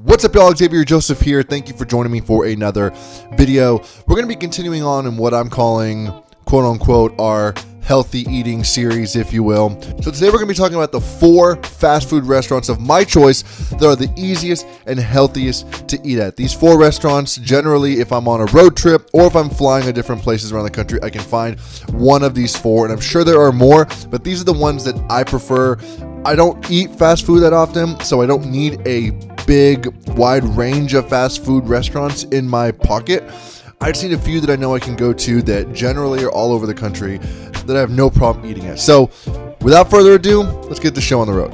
What's up, y'all? Xavier Joseph here. Thank you for joining me for another video. We're going to be continuing on in what I'm calling, quote unquote, our healthy eating series, if you will. So today we're going to be talking about the 4 fast food restaurants of my choice that are the easiest and healthiest to eat at. These 4 restaurants, generally, if I'm on a road trip or if I'm flying to different places around the country, I can find one of these 4, and I'm sure there are more, but these are the ones that I prefer. I don't eat fast food that often, so I don't need a big, wide range of fast food restaurants in my pocket. I've seen a few that I know I can go to that generally are all over the country that I have no problem eating at. So without further ado, let's get the show on the road.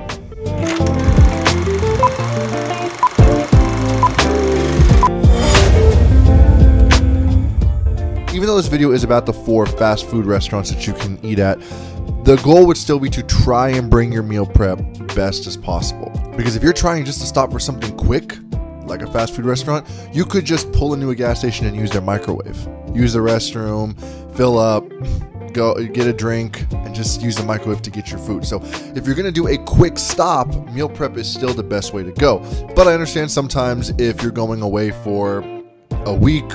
Even though this video is about the 4 fast food restaurants that you can eat at, the goal would still be to try and bring your meal prep best as possible. Because if you're trying just to stop for something quick, like a fast food restaurant, you could just pull into a gas station and use their microwave. Use the restroom, fill up, go get a drink, and just use the microwave to get your food. So if you're gonna do a quick stop, meal prep is still the best way to go. But I understand sometimes if you're going away for a week,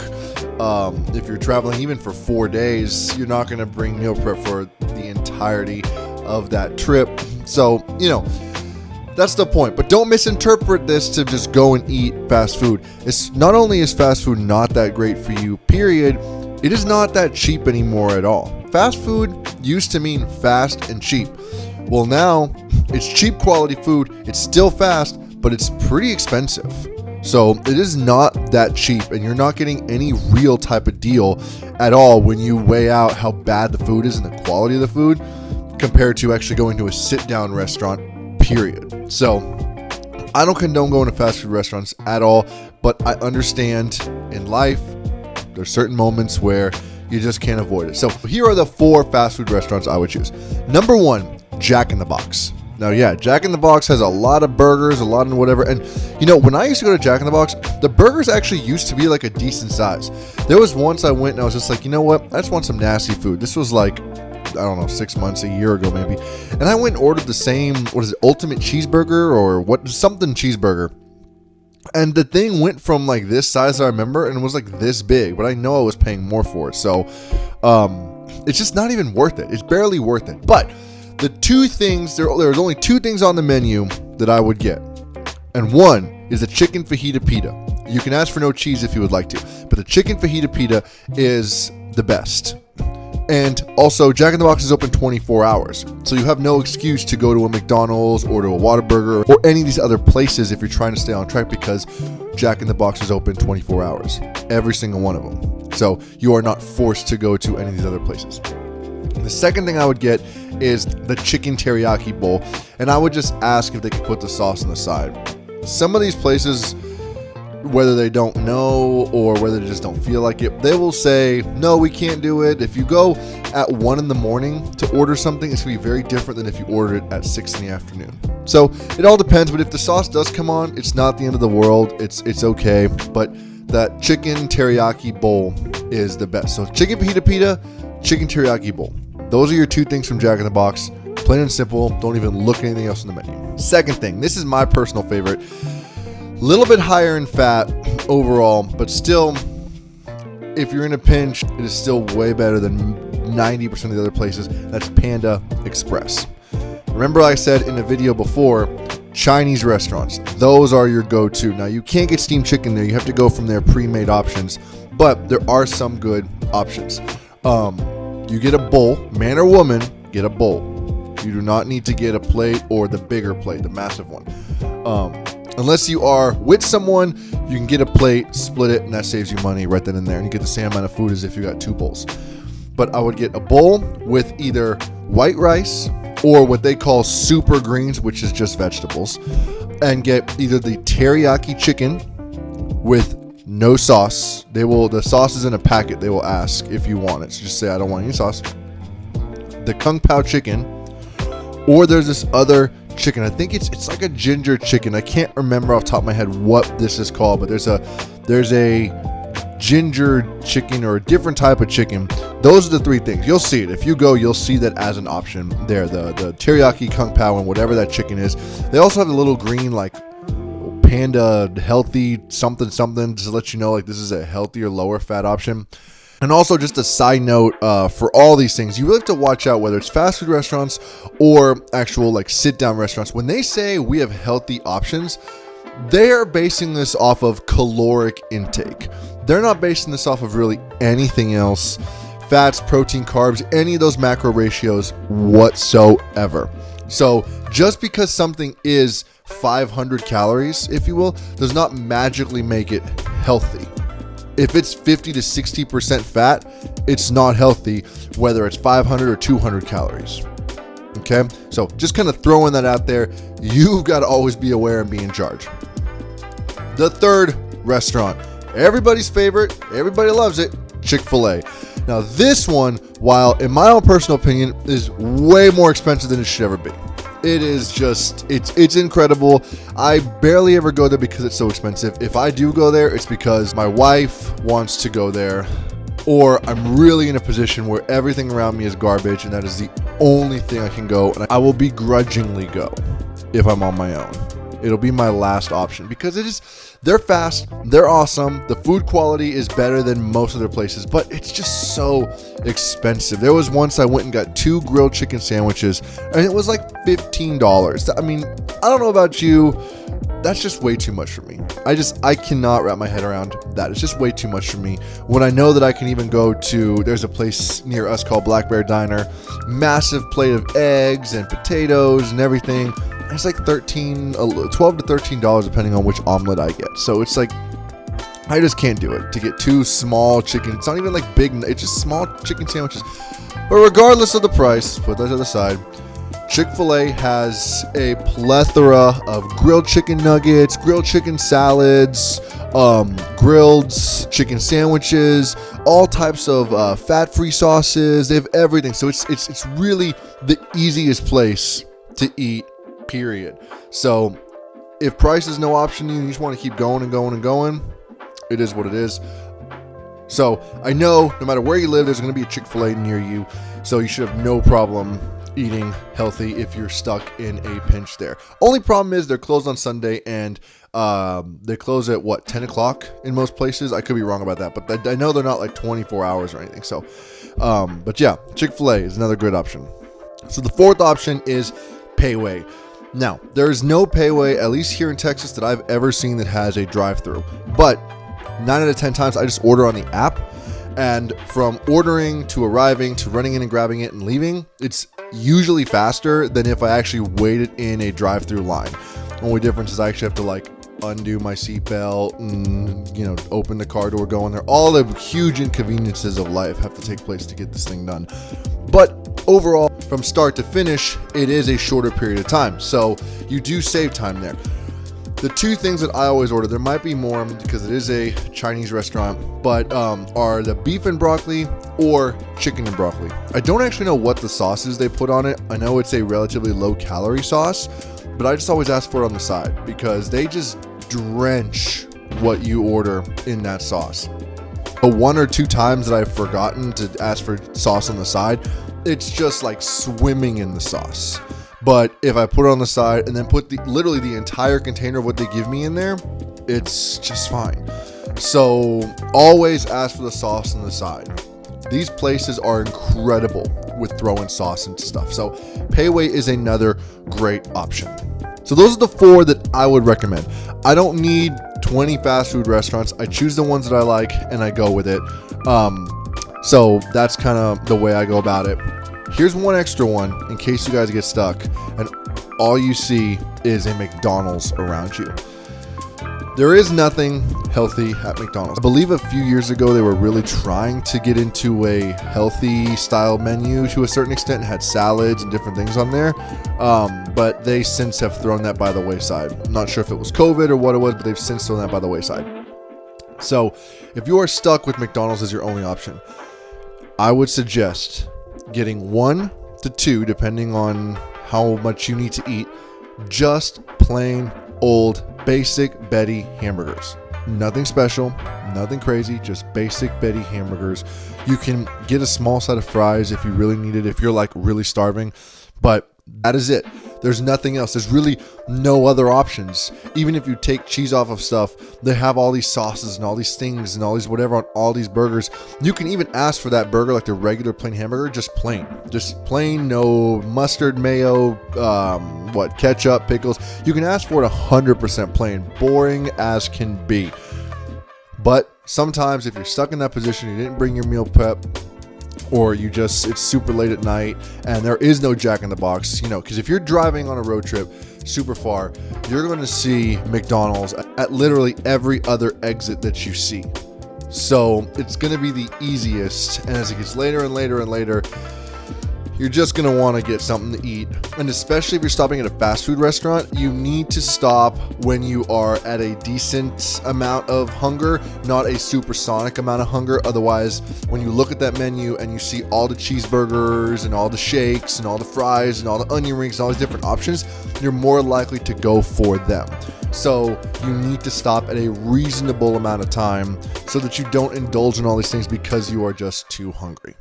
if you're traveling even for 4 days, you're not gonna bring meal prep for the entirety of that trip. So, that's the point. But don't misinterpret this to just go and eat fast food. It's not only is fast food not that great for you, period, it is not that cheap anymore at all. Fast food used to mean fast and cheap. Well, now it's cheap quality food. It's still fast, but it's pretty expensive. So it is not that cheap, and you're not getting any real type of deal at all when you weigh out how bad the food is and the quality of the food compared to actually going to a sit-down restaurant, period. So I don't condone going to fast food restaurants at all, but I understand in life there's certain moments where you just can't avoid it. So here are the 4 fast food restaurants I would choose. Number 1, Jack in the Box. Now, yeah, Jack in the Box has a lot of burgers, a lot of whatever. And, when I used to go to Jack in the Box, the burgers actually used to be like a decent size. There was once I went and I was just like, you know what? I just want some nasty food. This was like, I don't know, 6 months, a year ago maybe. And I went and ordered the same, ultimate cheeseburger or something cheeseburger. And the thing went from like this size I remember and was like this big, but I know I was paying more for it. So it's just not even worth it. It's barely worth it. But the 2 things, there's only 2 things on the menu that I would get. And one is a chicken fajita pita. You can ask for no cheese if you would like to, but the chicken fajita pita is the best. And also, Jack in the Box is open 24 hours. So you have no excuse to go to a McDonald's or to a Whataburger or any of these other places if you're trying to stay on track, because Jack in the Box is open 24 hours. Every single one of them. So you are not forced to go to any of these other places. The second thing I would get is the chicken teriyaki bowl. And I would just ask if they could put the sauce on the side. Some of these places, whether they don't know or whether they just don't feel like it, they will say, no, we can't do it. If you go at 1 in the morning to order something, it's going to be very different than if you order it at 6 in the afternoon. So it all depends, but if the sauce does come on, it's not the end of the world. It's okay, but that chicken teriyaki bowl is the best. So chicken fajita pita, chicken teriyaki bowl. Those are your 2 things from Jack in the Box. Plain and simple. Don't even look at anything else on the menu. Second thing, this is my personal favorite. Little bit higher in fat overall, but still, if you're in a pinch, it is still way better than 90% of the other places. That's Panda Express. Remember I said in the video before, Chinese restaurants, those are your go-to. Now, you can't get steamed chicken there. You have to go from their pre-made options, but there are some good options. You get a bowl, man or woman, get a bowl. You do not need to get a plate or the bigger plate, the massive one. Unless you are with someone, you can get a plate, split it, and that saves you money right then and there. And you get the same amount of food as if you got 2 bowls. But I would get a bowl with either white rice or what they call super greens, which is just vegetables, and get either the teriyaki chicken with no sauce. The sauce is in a packet. They will ask if you want it. So just say, I don't want any sauce. The kung pao chicken, or there's this other chicken. I think it's like a ginger chicken. I can't remember off the top of my head what this is called, but there's a ginger chicken or a different type of chicken. Those are the 3 things. You'll see it. If you go, you'll see that as an option there. The teriyaki, kung pao, and whatever that chicken is. They also have the little green like Panda Healthy something something to let you know like this is a healthier, lower fat option. And also, just a side note, for all these things, you really have to watch out whether it's fast food restaurants or actual like sit down restaurants. When they say we have healthy options, they are basing this off of caloric intake. They're not basing this off of really anything else, fats, protein, carbs, any of those macro ratios whatsoever. So just because something is 500 calories, if you will, does not magically make it healthy. If it's 50 to 60% fat, it's not healthy, whether it's 500 or 200 calories. Okay, so just kind of throwing that out there. You've got to always be aware and be in charge. The third restaurant, everybody's favorite, everybody loves it, Chick-fil-A. Now this one, while in my own personal opinion, is way more expensive than it should ever be. It is just, it's incredible. I barely ever go there because it's so expensive. If I do go there, it's because my wife wants to go there, or I'm really in a position where everything around me is garbage and that is the only thing I can go, and I will begrudgingly go if I'm on my own. It'll be my last option because they're fast, they're awesome, the food quality is better than most other places, but it's just so expensive. There was once I went and got 2 grilled chicken sandwiches and it was like $15. I mean, I don't know about you, that's just way too much for me. I cannot wrap my head around that. It's just way too much for me. When I know that I can even go to, there's a place near us called Black Bear Diner, massive plate of eggs and potatoes and everything. It's like $12 to $13 depending on which omelet I get. So it's like, I just can't do it. To get 2 small chicken, it's not even like big, it's just small chicken sandwiches. But regardless of the price, put that to the side, Chick-fil-A has a plethora of grilled chicken nuggets, grilled chicken salads, grilled chicken sandwiches, all types of fat-free sauces. They have everything. So it's really the easiest place to eat, period. So if price is no option, you just want to keep going and going and going, it is what it is. So I know no matter where you live, there's going to be a Chick-fil-A near you. So you should have no problem eating healthy if you're stuck in a pinch there. Only problem is they're closed on Sunday, and they close at 10 o'clock in most places. I could be wrong about that, but I know they're not like 24 hours or anything. So, but yeah, Chick-fil-A is another good option. So the fourth option is Payway. Now, there is no Payway, at least here in Texas, that I've ever seen that has a drive-through. But 9 out of 10 times, I just order on the app. And from ordering to arriving to running in and grabbing it and leaving, it's usually faster than if I actually waited in a drive-through line. Only difference is I actually have to like undo my seatbelt and, open the car door, go in there. All the huge inconveniences of life have to take place to get this thing done. But overall, from start to finish, it is a shorter period of time. So you do save time there. The 2 things that I always order, there might be more because it is a Chinese restaurant, but are the beef and broccoli or chicken and broccoli. I don't actually know what the sauces they put on it. I know it's a relatively low calorie sauce, but I just always ask for it on the side because they just drench what you order in that sauce. The 1 or 2 times that I've forgotten to ask for sauce on the side, it's just like swimming in the sauce. But if I put it on the side and then put literally the entire container of what they give me in there, it's just fine. So always ask for the sauce on the side. These places are incredible with throwing sauce into stuff. So Payway is another great option. So those are the 4 that I would recommend. I don't need 20 fast food restaurants. I choose the ones that I like and I go with it. So that's kind of the way I go about it. Here's one extra one in case you guys get stuck and all you see is a McDonald's around you. There is nothing healthy at McDonald's. I believe a few years ago they were really trying to get into a healthy style menu to a certain extent and had salads and different things on there. But they since have thrown that by the wayside. I'm not sure if it was COVID or what it was, but they've since thrown that by the wayside. So if you are stuck with McDonald's as your only option, I would suggest getting 1 to 2, depending on how much you need to eat, just plain old basic Betty hamburgers. Nothing special, nothing crazy, just basic Betty hamburgers. You can get a small side of fries if you really need it, if you're like really starving, but that is it. There's nothing else. There's really no other options. Even if you take cheese off of stuff, they have all these sauces and all these things and all these whatever on all these burgers. You can even ask for that burger like the regular plain hamburger, just plain, no mustard, mayo, ketchup, pickles. You can ask for it 100% plain, boring as can be. But sometimes if you're stuck in that position, you didn't bring your meal prep, or it's super late at night and there is no Jack in the Box, because if you're driving on a road trip super far, you're going to see McDonald's at literally every other exit that you see. So it's going to be the easiest. And as it gets later and later and later, you're just going to want to get something to eat. And especially if you're stopping at a fast food restaurant, you need to stop when you are at a decent amount of hunger, not a supersonic amount of hunger. Otherwise, when you look at that menu and you see all the cheeseburgers and all the shakes and all the fries and all the onion rings and all these different options, you're more likely to go for them. So you need to stop at a reasonable amount of time so that you don't indulge in all these things because you are just too hungry.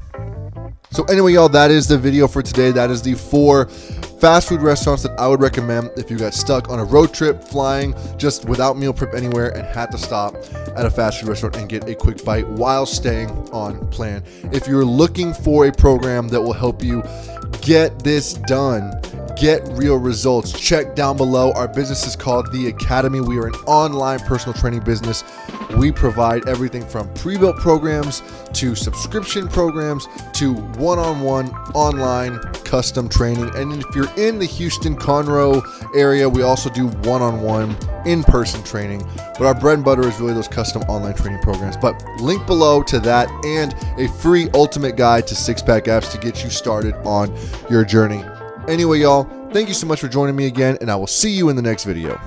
So anyway, y'all, that is the video for today. That is the 4 fast food restaurants that I would recommend if you got stuck on a road trip, flying just without meal prep anywhere and had to stop at a fast food restaurant and get a quick bite while staying on plan. If you're looking for a program that will help you get this done, get real results, check down below. Our business is called The Academy. We are an online personal training business. We provide everything from pre-built programs to subscription programs to one-on-one online custom training. And if you're in the Houston, Conroe area, we also do one-on-one in-person training. But our bread and butter is really those custom online training programs. But link below to that and a free ultimate guide to six-pack abs to get you started on your journey. Anyway, y'all, thank you so much for joining me again, and I will see you in the next video.